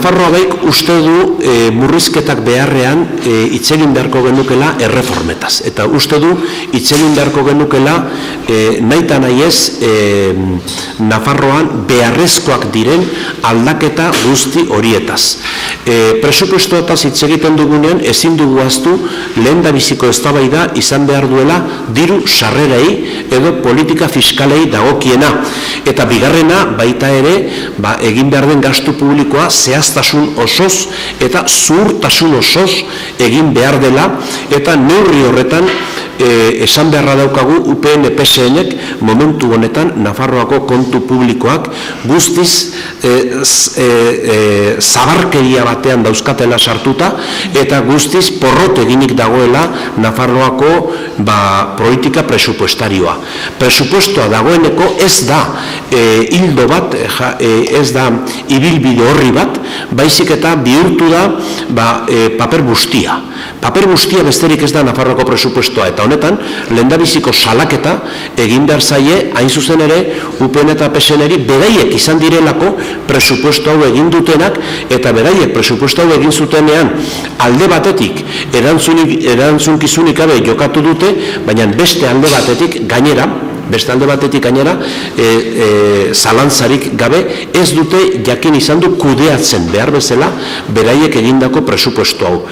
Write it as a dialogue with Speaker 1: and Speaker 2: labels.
Speaker 1: Nafarroa baik uste du murrizketak beharrean hitz egin beharko genukela erreformetaz. Eta uste du hitz egin beharko genukela nahita nahiez Nafarroan beharrezkoak diren aldaketa guzti horietaz. Presupuestoetaz hitz egiten dugunean ezin dugu ahaztu lehendabiziko eztabaida izan behar duela diru sarrerei edo politika fiskalei dagokiena. Eta bigarrena baita ere egin behar den gastu publikoa zehaztasun osoz eta zuhurtasun osoz egin behar dela, eta neurri horretan esan beharra daukagu UPN PSN-ek momentu honetan Nafarroako kontu publikoak guztiz zabarkeria batean dauzkatela sartuta eta guztiz porrot eginik dagoela Nafarroako politika presupuestarioa. Presupuestoa dagoeneko ez da hildo bat, ez da ibilbide horri bat, baizik eta bihurtu da paper bustia. Paper bustia besterik ez da Nafarroako presupuestoa, eta honetan lehendabiziko salaketa egin behar zaie hain zuzen ere UPN eta PSN-eri beraiek izan direlako presupuesto hau egin dutenak, eta beraiek presupuesto hau egin zutenean alde batetik erantzunkizunik gabe jokatu dute, baina beste alde batetik gainera zalantzarik gabe ez dute jakin izan du kudeatzen behar bezala beraiek egindako presupuesto hau.